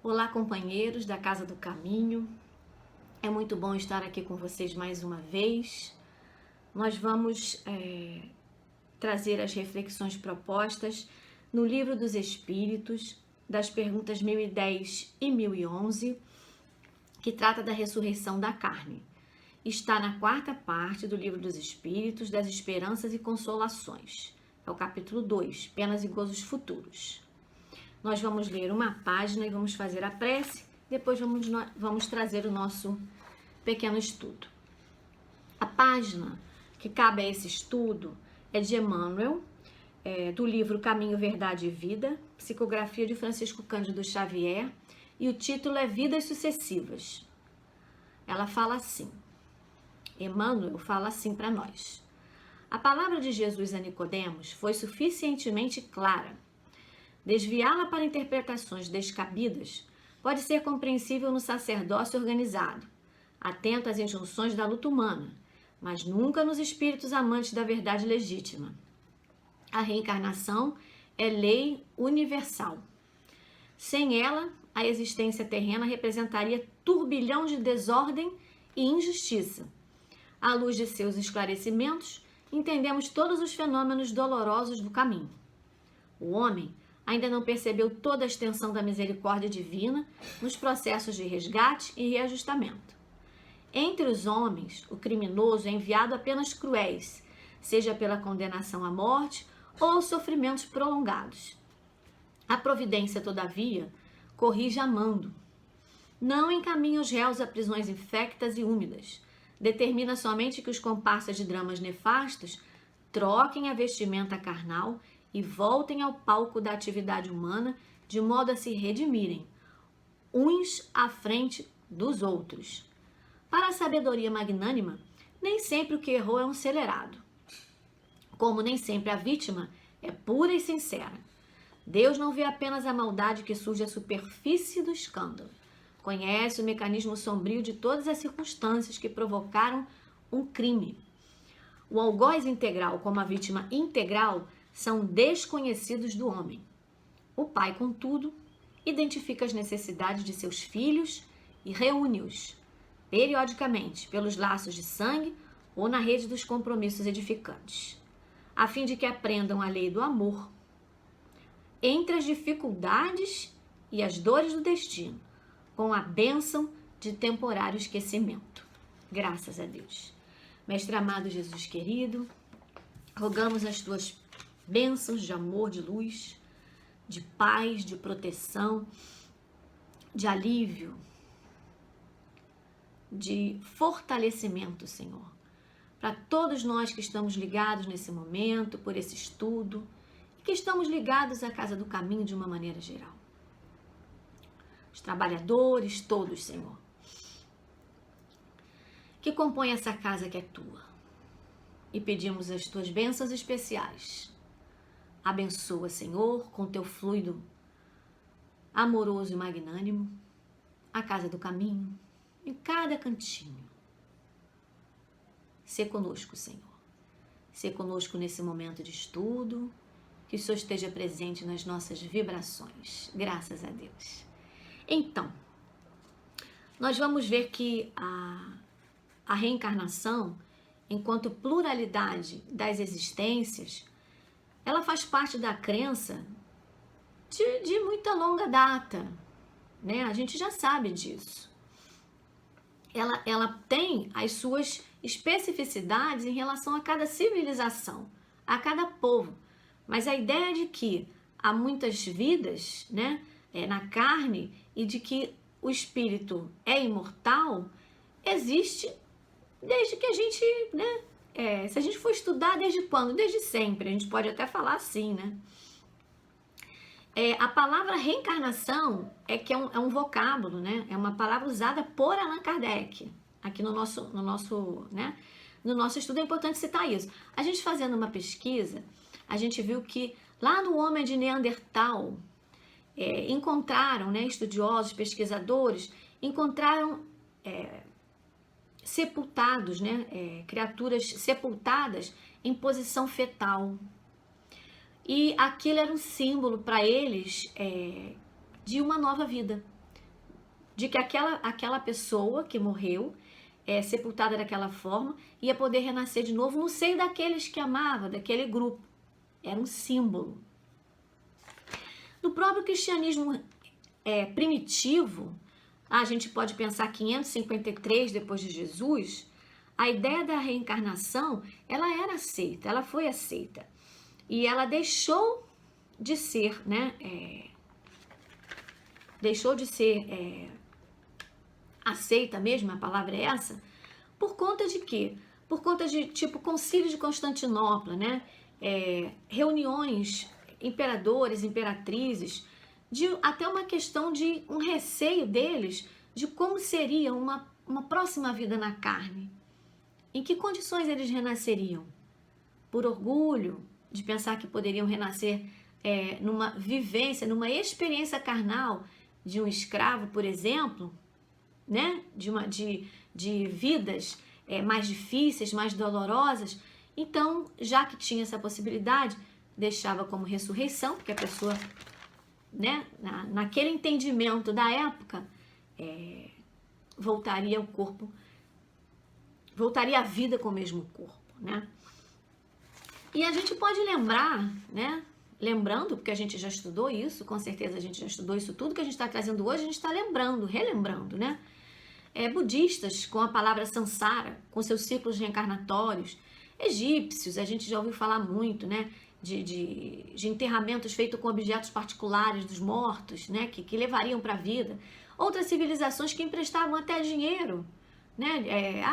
Olá, companheiros da Casa do Caminho. É muito bom estar aqui com vocês mais uma vez. Nós vamos trazer as reflexões propostas no Livro dos Espíritos, das perguntas 1010 e 1011, que trata da ressurreição da carne. Está na quarta parte do Livro dos Espíritos, das Esperanças e Consolações. É o capítulo 2, Penas e Gozos Futuros. Nós vamos ler uma página e vamos fazer a prece, depois vamos trazer o nosso pequeno estudo. A página que cabe a esse estudo é de Emmanuel, do livro Caminho, Verdade e Vida, psicografia de Francisco Cândido Xavier, e o título é Vidas Sucessivas. Ela fala assim, Emmanuel fala assim para nós. A palavra de Jesus a Nicodemos foi suficientemente clara. Desviá-la para interpretações descabidas pode ser compreensível no sacerdócio organizado, atento às injunções da luta humana, mas nunca nos espíritos amantes da verdade legítima. A reencarnação é lei universal. Sem ela, a existência terrena representaria turbilhão de desordem e injustiça. À luz de seus esclarecimentos, entendemos todos os fenômenos dolorosos do caminho. O homem ainda não percebeu toda a extensão da misericórdia divina nos processos de resgate e reajustamento. Entre os homens, o criminoso é enviado a penas cruéis, seja pela condenação à morte ou sofrimentos prolongados. A providência, todavia, corrige amando. Não encaminha os réus a prisões infectas e úmidas. Determina somente que os comparsas de dramas nefastos troquem a vestimenta carnal e voltem ao palco da atividade humana de modo a se redimirem, uns à frente dos outros. Para a sabedoria magnânima, nem sempre o que errou é um celerado. Como nem sempre a vítima é pura e sincera. Deus não vê apenas a maldade que surge à superfície do escândalo. Conhece o mecanismo sombrio de todas as circunstâncias que provocaram um crime. O algoz integral, como a vítima integral, são desconhecidos do homem. O pai, contudo, identifica as necessidades de seus filhos e reúne-os, periodicamente, pelos laços de sangue ou na rede dos compromissos edificantes, a fim de que aprendam a lei do amor. Entre as dificuldades e as dores do destino, com a bênção de temporário esquecimento. Graças a Deus. Mestre amado Jesus querido, rogamos as tuas bênçãos de amor, de luz, de paz, de proteção, de alívio, de fortalecimento, Senhor, para todos nós que estamos ligados nesse momento, por esse estudo, e que estamos ligados à Casa do Caminho de uma maneira geral. Os trabalhadores, todos, Senhor, que compõem essa casa que é tua. E pedimos as tuas bênçãos especiais. Abençoa, Senhor, com teu fluido amoroso e magnânimo, a Casa do Caminho, em cada cantinho. Sê conosco, Senhor. Sê conosco nesse momento de estudo, que o Senhor esteja presente nas nossas vibrações. Graças a Deus. Então, nós vamos ver que a reencarnação, enquanto pluralidade das existências, ela faz parte da crença de muita longa data, né? A gente já sabe disso. Ela tem as suas especificidades em relação a cada civilização, a cada povo. Mas a ideia de que há muitas vidas, né, na carne e de que o espírito é imortal, existe desde que a gente, né, se a gente for estudar desde quando? Desde sempre, a gente pode até falar assim, né? A palavra reencarnação é um vocábulo, né? É uma palavra usada por Allan Kardec. Aqui no nosso estudo é importante citar isso. A gente fazendo uma pesquisa, a gente viu que lá no homem de Neandertal, encontraram, né, estudiosos, pesquisadores, encontraram sepultados, né, criaturas sepultadas em posição fetal. E aquilo era um símbolo para eles de uma nova vida. de que aquela pessoa que morreu, sepultada daquela forma, ia poder renascer de novo no seio daqueles que amava, daquele grupo. Era um símbolo. No próprio cristianismo primitivo, a gente pode pensar 553 depois de Jesus, a ideia da reencarnação, ela era aceita, ela foi aceita. E ela deixou de ser, né? Deixou de ser aceita mesmo, a palavra é essa, por conta de quê? Por conta de, tipo, concílio de Constantinopla, né? Reuniões, imperadores, imperatrizes, até uma questão de um receio deles de como seria uma próxima vida na carne. Em que condições eles renasceriam? Por orgulho de pensar que poderiam renascer numa vivência, numa experiência carnal de um escravo, por exemplo, né? De vidas mais difíceis, mais dolorosas. Então, já que tinha essa possibilidade, deixava como ressurreição, porque a pessoa, né, naquele entendimento da época, voltaria ao corpo, voltaria à vida com o mesmo corpo, né? E a gente pode lembrar, né? Lembrando, porque a gente já estudou isso, com certeza a gente já estudou isso tudo que a gente está trazendo hoje, a gente está lembrando, relembrando, né? Budistas com a palavra samsara, com seus ciclos reencarnatórios, egípcios, a gente já ouviu falar muito, né? De enterramentos feitos com objetos particulares dos mortos, né? Que levariam para a vida. Outras civilizações que emprestavam até dinheiro, né?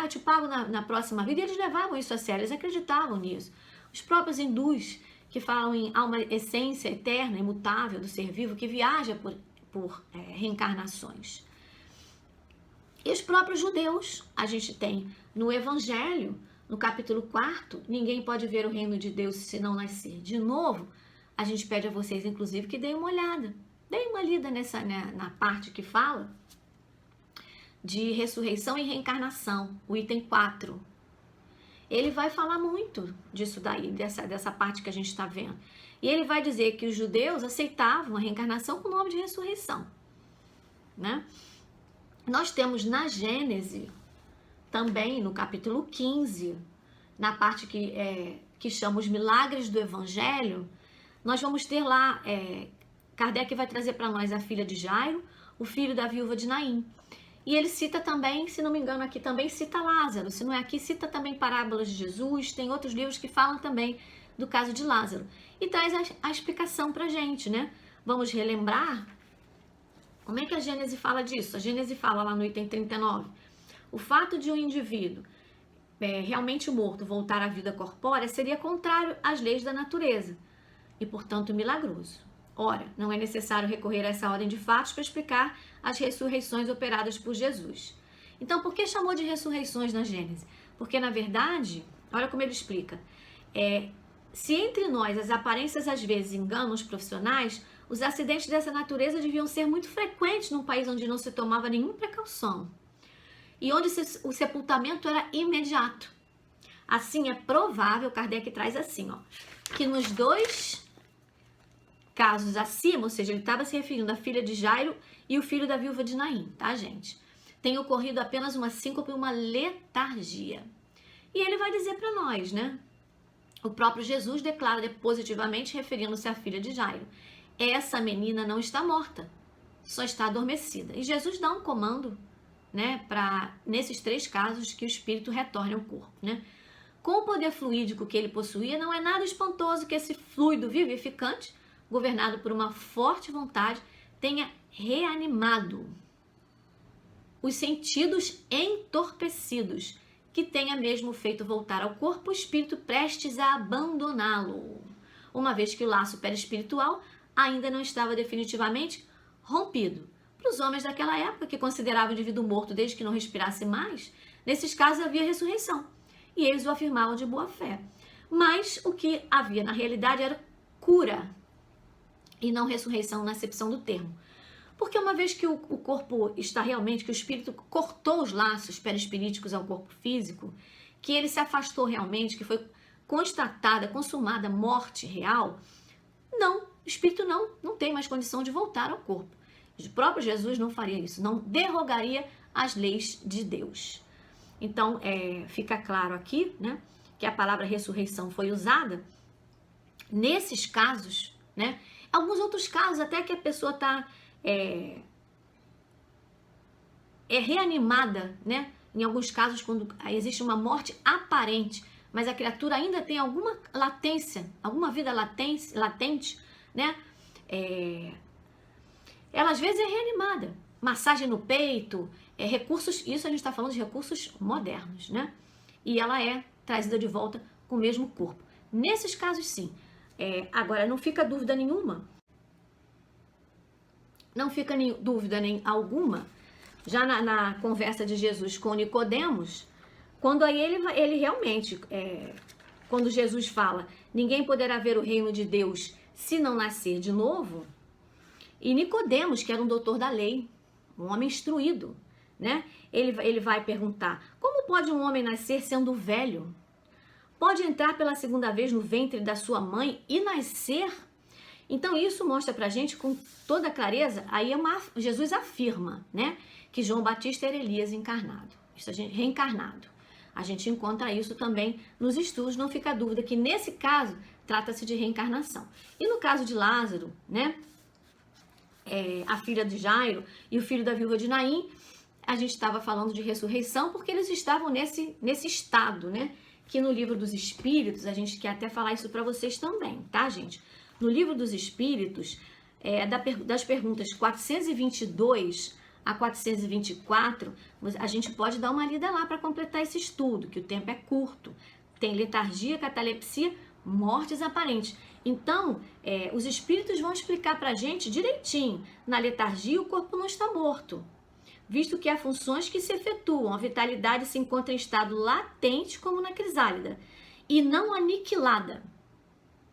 Eu te pago na próxima vida, e eles levavam isso a sério, eles acreditavam nisso. Os próprios hindus, que falam em alma, essência eterna, imutável do ser vivo, que viaja por reencarnações. E os próprios judeus, a gente tem no Evangelho, no capítulo 4, ninguém pode ver o reino de Deus se não nascer de novo. A gente pede a vocês, inclusive, que deem uma olhada, deem uma lida na parte que fala de ressurreição e reencarnação, o item 4. Ele vai falar muito disso daí, dessa parte que a gente está vendo. E ele vai dizer que os judeus aceitavam a reencarnação com o nome de ressurreição, né? Nós temos na Gênese, também no capítulo 15, na parte que chama os milagres do Evangelho, nós vamos ter lá, Kardec vai trazer para nós a filha de Jairo, o filho da viúva de Naim. E ele cita também, se não me engano aqui também cita Lázaro, se não é aqui, cita também parábolas de Jesus, tem outros livros que falam também do caso de Lázaro. E traz a explicação para a gente, né? Vamos relembrar como é que a Gênese fala disso. A Gênese fala lá no item 39, o fato de um indivíduo realmente morto voltar à vida corpórea seria contrário às leis da natureza e, portanto, milagroso. Ora, não é necessário recorrer a essa ordem de fatos para explicar as ressurreições operadas por Jesus. Então, por que chamou de ressurreições na Gênese? Porque, na verdade, olha como ele explica, se entre nós as aparências às vezes enganam os profissionais, os acidentes dessa natureza deviam ser muito frequentes num país onde não se tomava nenhuma precaução e onde o sepultamento era imediato. Assim, é provável, Kardec traz assim, que nos dois casos acima, ou seja, ele estava se referindo à filha de Jairo e o filho da viúva de Naim, tá, gente? Tem ocorrido apenas uma síncope e uma letargia. E ele vai dizer para nós, né? O próprio Jesus declara positivamente, referindo-se à filha de Jairo: essa menina não está morta, só está adormecida. E Jesus dá um comando, né, para, nesses 3 casos, que o espírito retorne ao corpo, né? Com o poder fluídico que ele possuía, não é nada espantoso que esse fluido vivificante, governado por uma forte vontade, tenha reanimado os sentidos entorpecidos, que tenha mesmo feito voltar ao corpo o espírito prestes a abandoná-lo, uma vez que o laço perispiritual ainda não estava definitivamente rompido. Para os homens daquela época, que consideravam o indivíduo morto desde que não respirasse mais, nesses casos havia ressurreição, e eles o afirmavam de boa fé. Mas o que havia na realidade era cura, e não ressurreição na acepção do termo. Porque uma vez que o corpo está realmente, que o espírito cortou os laços perispiríticos ao corpo físico, que ele se afastou realmente, que foi constatada, consumada morte real, não, o espírito não tem mais condição de voltar ao corpo. O próprio Jesus não faria isso, não derrogaria as leis de Deus. Então, fica claro aqui, né, que a palavra ressurreição foi usada nesses casos, né? Alguns outros casos até que a pessoa está reanimada, né? Em alguns casos, quando existe uma morte aparente, mas a criatura ainda tem alguma latência, alguma vida latente, né? Ela às vezes é reanimada. Massagem no peito, recursos, isso a gente está falando de recursos modernos, né? E ela é trazida de volta com o mesmo corpo. Nesses casos, sim. Agora, não fica dúvida nenhuma, já na conversa de Jesus com Nicodemos, quando aí ele realmente, quando Jesus fala, ninguém poderá ver o reino de Deus se não nascer de novo, e Nicodemos, que era um doutor da lei, um homem instruído, né? Ele vai perguntar, como pode um homem nascer sendo velho? Pode entrar pela segunda vez no ventre da sua mãe e nascer? Então isso mostra pra gente com toda clareza, aí Jesus afirma, né, que João Batista era Elias encarnado, reencarnado. A gente encontra isso também nos estudos, não fica dúvida que nesse caso trata-se de reencarnação. E no caso de Lázaro, né, a filha de Jairo e o filho da viúva de Naim, a gente estava falando de ressurreição porque eles estavam nesse estado, né, que no livro dos Espíritos, a gente quer até falar isso para vocês também, tá, gente? No livro dos Espíritos, das perguntas 422 a 424, a gente pode dar uma lida lá para completar esse estudo, que o tempo é curto. Tem letargia, catalepsia, mortes aparentes. Então, os Espíritos vão explicar para a gente direitinho. Na letargia, o corpo não está morto, visto que há funções que se efetuam, a vitalidade se encontra em estado latente, como na crisálida, e não aniquilada,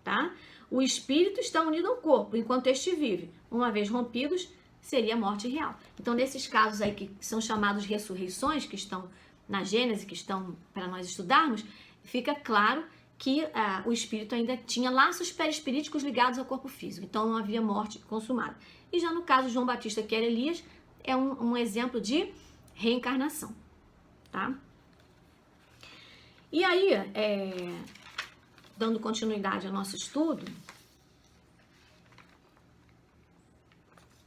tá? O espírito está unido ao corpo, enquanto este vive. Uma vez rompidos, seria a morte real. Então, nesses casos aí que são chamados ressurreições, que estão na Gênesis, que estão para nós estudarmos, fica claro que o espírito ainda tinha laços perispiríticos ligados ao corpo físico. Então, não havia morte consumada. E já no caso de João Batista, que era Elias, é um exemplo de reencarnação, tá? E aí, dando continuidade ao nosso estudo,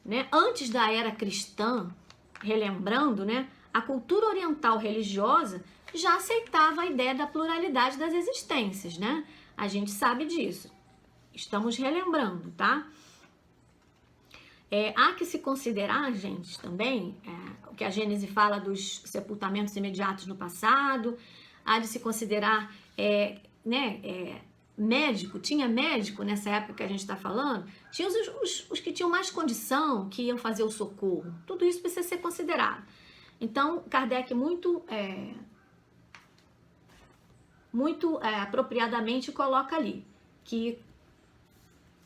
né, antes da era cristã, relembrando, né, a cultura oriental religiosa já aceitava a ideia da pluralidade das existências, né? A gente sabe disso. Estamos relembrando, tá? Há que se considerar, gente, também, o que a Gênese fala dos sepultamentos imediatos no passado, há de se considerar, médico, tinha médico nessa época que a gente está falando, tinha os que tinham mais condição, que iam fazer o socorro, tudo isso precisa ser considerado. Então, Kardec muito apropriadamente coloca ali, que,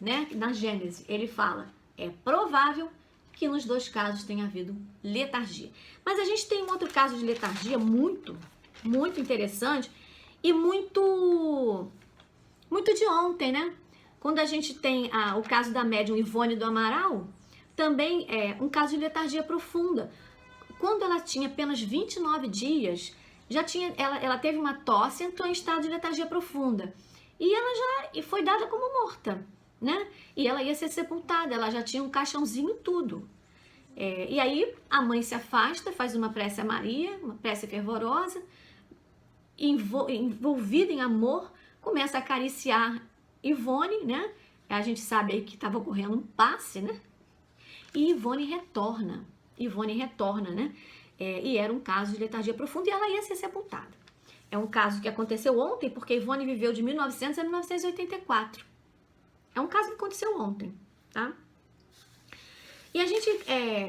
né, na Gênese, ele fala, é provável que nos dois casos tenha havido letargia. Mas a gente tem um outro caso de letargia muito, muito interessante e muito de ontem, né? Quando a gente tem o caso da médium Ivone do Amaral, também é um caso de letargia profunda. Quando ela tinha apenas 29 dias, ela teve uma tosse e entrou em estado de letargia profunda. E ela já foi dada como morta, né? E ela ia ser sepultada, ela já tinha um caixãozinho e tudo. E aí a mãe se afasta, faz uma prece a Maria, uma prece fervorosa, envolvida em amor, começa a acariciar Ivone, né? A gente sabe aí que estava ocorrendo um passe, né? E Ivone retorna, né? E era um caso de letargia profunda e ela ia ser sepultada. É um caso que aconteceu ontem, porque Ivone viveu de 1900 a 1984. É um caso que aconteceu ontem, tá? E a gente,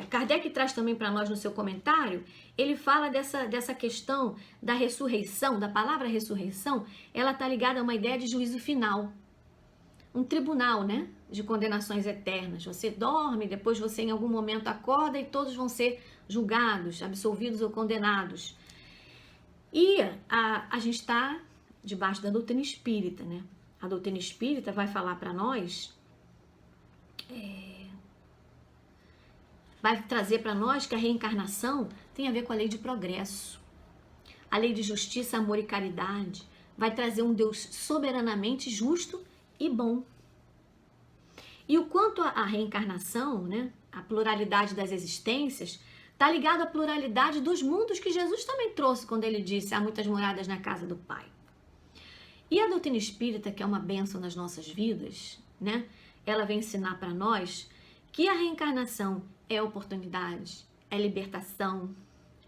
Kardec traz também para nós no seu comentário, ele fala dessa questão da ressurreição, da palavra ressurreição, ela está ligada a uma ideia de juízo final. Um tribunal, né, de condenações eternas. Você dorme, depois você em algum momento acorda e todos vão ser julgados, absolvidos ou condenados. E a gente está debaixo da doutrina espírita, né? A doutrina espírita vai falar para nós vai trazer para nós que a reencarnação tem a ver com a lei de progresso, a lei de justiça, amor e caridade. Vai trazer um Deus soberanamente justo e bom. E o quanto à reencarnação, né, a pluralidade das existências, está ligado à pluralidade dos mundos que Jesus também trouxe quando ele disse: há muitas moradas na casa do Pai. E a doutrina espírita, que é uma bênção nas nossas vidas, né, ela vem ensinar para nós que a reencarnação é oportunidade, é libertação,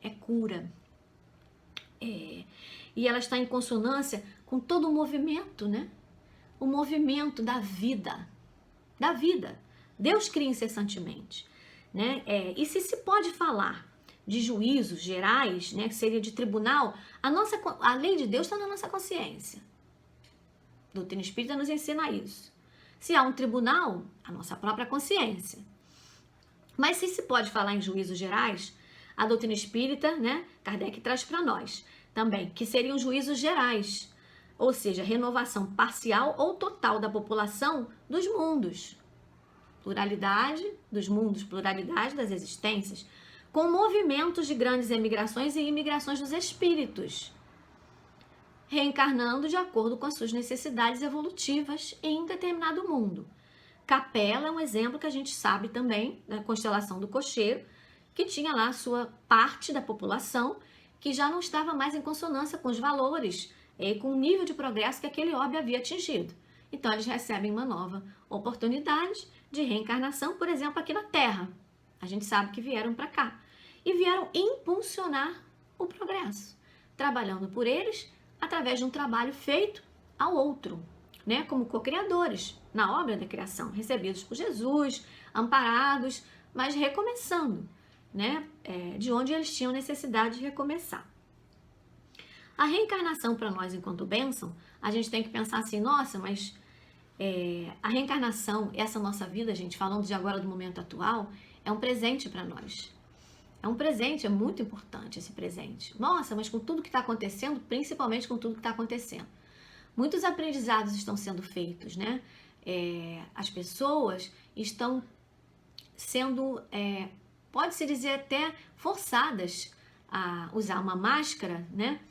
é cura. E ela está em consonância com todo o movimento, né? O movimento da vida. Da vida. Deus cria incessantemente, né? E se pode falar de juízos gerais, né, que seria de tribunal, a lei de Deus está na nossa consciência. A doutrina espírita nos ensina isso. Se há um tribunal, a nossa própria consciência. Mas se pode falar em juízos gerais, a doutrina espírita, né, Kardec traz para nós também, que seriam juízos gerais, ou seja, renovação parcial ou total da população dos mundos. Pluralidade dos mundos, pluralidade das existências, com movimentos de grandes emigrações e imigrações dos espíritos, reencarnando de acordo com as suas necessidades evolutivas em um determinado mundo. Capela é um exemplo que a gente sabe também da constelação do Cocheiro, que tinha lá a sua parte da população que já não estava mais em consonância com os valores e com o nível de progresso que aquele orbe havia atingido. Então eles recebem uma nova oportunidade de reencarnação, por exemplo, aqui na Terra. A gente sabe que vieram para cá e vieram impulsionar o progresso, trabalhando por eles através de um trabalho feito ao outro, né, como co-criadores na obra da criação, recebidos por Jesus, amparados, mas recomeçando, né, de onde eles tinham necessidade de recomeçar. A reencarnação para nós enquanto bênção, a gente tem que pensar assim, nossa, mas a reencarnação, essa nossa vida, gente, falando de agora do momento atual, é um presente para nós. É um presente, é muito importante esse presente. Nossa, mas com tudo que está acontecendo, principalmente com tudo que está acontecendo. Muitos aprendizados estão sendo feitos, né? As pessoas estão sendo, pode-se dizer até, forçadas a usar uma máscara, né?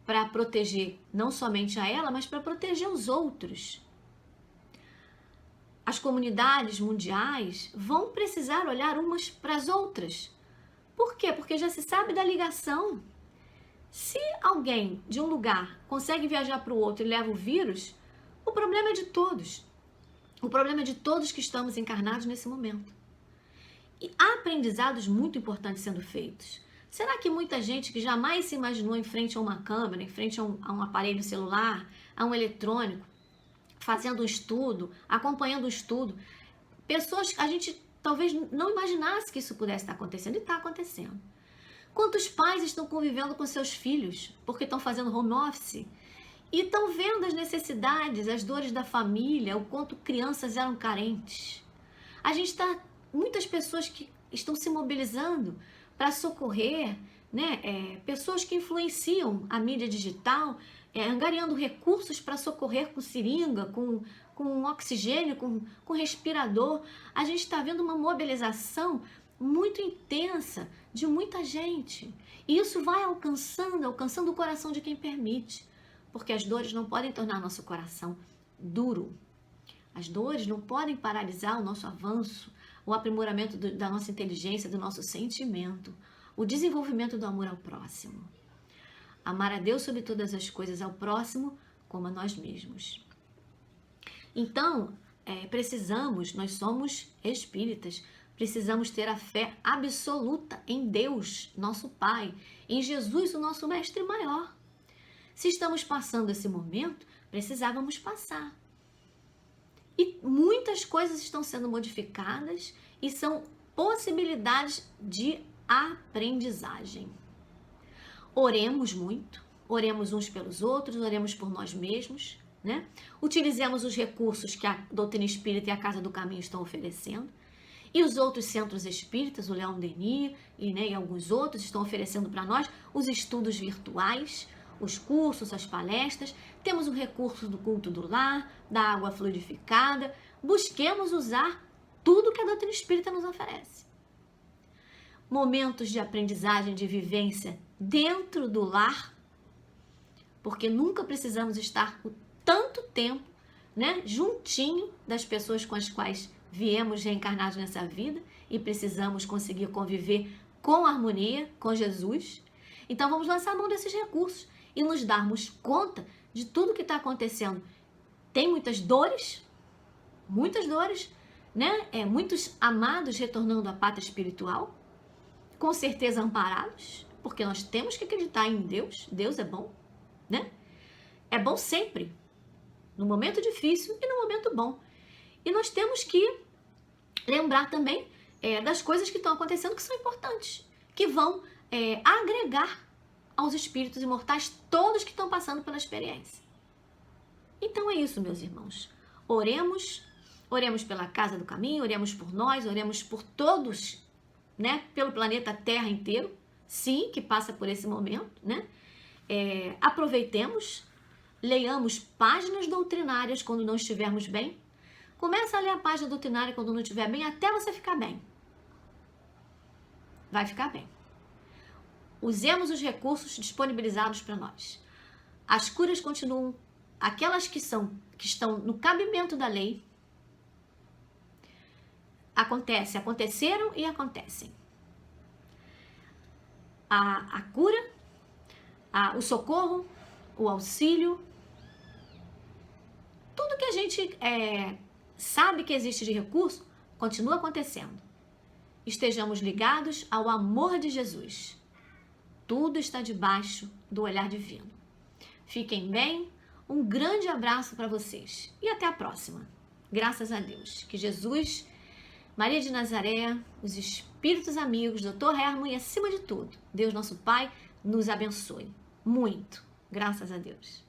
Para proteger não somente a ela, mas para proteger os outros. As comunidades mundiais vão precisar olhar umas para as outras. Por quê? Porque já se sabe da ligação. Se alguém de um lugar consegue viajar para o outro e leva o vírus, o problema é de todos. O problema é de todos que estamos encarnados nesse momento. E há aprendizados muito importantes sendo feitos. Será que muita gente que jamais se imaginou em frente a uma câmera, em frente a um aparelho celular, a um eletrônico, fazendo um estudo, acompanhando o estudo, pessoas que a gente talvez não imaginasse que isso pudesse estar acontecendo, e está acontecendo. Quantos pais estão convivendo com seus filhos porque estão fazendo home office e estão vendo as necessidades, as dores da família, o quanto crianças eram carentes. A gente está, muitas pessoas que estão se mobilizando para socorrer, né, pessoas que influenciam a mídia digital, angariando recursos para socorrer com seringa, com oxigênio, com respirador. A gente está vendo uma mobilização muito intensa de muita gente. E isso vai alcançando o coração de quem permite. Porque as dores não podem tornar nosso coração duro. As dores não podem paralisar o nosso avanço, o aprimoramento da nossa inteligência, do nosso sentimento, o desenvolvimento do amor ao próximo. Amar a Deus sobre todas as coisas, ao próximo como a nós mesmos. Então, nós somos espíritas, precisamos ter a fé absoluta em Deus, nosso Pai, em Jesus, o nosso Mestre maior. Se estamos passando esse momento, precisávamos passar. E muitas coisas estão sendo modificadas e são possibilidades de aprendizagem. Oremos muito, oremos uns pelos outros, oremos por nós mesmos, né? Utilizemos os recursos que a doutrina espírita e a Casa do Caminho estão oferecendo. E os outros centros espíritas, o Leon Denis e alguns outros, estão oferecendo para nós os estudos virtuais, os cursos, as palestras. Temos o recurso do culto do lar, da água fluidificada. Busquemos usar tudo que a doutrina espírita nos oferece. momentos de aprendizagem, de vivência dentro do lar, porque nunca precisamos estar o tanto tempo, né, juntinho das pessoas com as quais viemos reencarnados nessa vida e precisamos conseguir conviver com harmonia, com Jesus. Então vamos lançar a mão desses recursos e nos darmos conta de tudo que está acontecendo. Tem muitas dores, né? Muitos amados retornando à pátria espiritual, com certeza amparados, porque nós temos que acreditar em Deus. Deus é bom, né? É bom sempre, no momento difícil e no momento bom. E nós temos que lembrar também das coisas que estão acontecendo que são importantes, que vão agregar aos espíritos imortais todos que estão passando pela experiência. Então é isso, meus irmãos. Oremos pela Casa do Caminho, oremos por nós, oremos por todos, né? Pelo planeta Terra inteiro, sim, que passa por esse momento, né? Aproveitemos, leiamos páginas doutrinárias quando não estivermos bem. Começa a ler a página doutrinária quando não estiver bem, até você ficar bem. Vai ficar bem. Usemos os recursos disponibilizados para nós. As curas continuam, aquelas que estão no cabimento da lei, aconteceram e acontecem. A cura, o socorro, o auxílio, tudo que a gente sabe que existe de recurso, continua acontecendo. Estejamos ligados ao amor de Jesus. Tudo está debaixo do olhar divino. Fiquem bem, um grande abraço para vocês e até a próxima. Graças a Deus. Que Jesus, Maria de Nazaré, os espíritos amigos, Dr. Herman e acima de tudo, Deus nosso Pai, nos abençoe muito. Graças a Deus.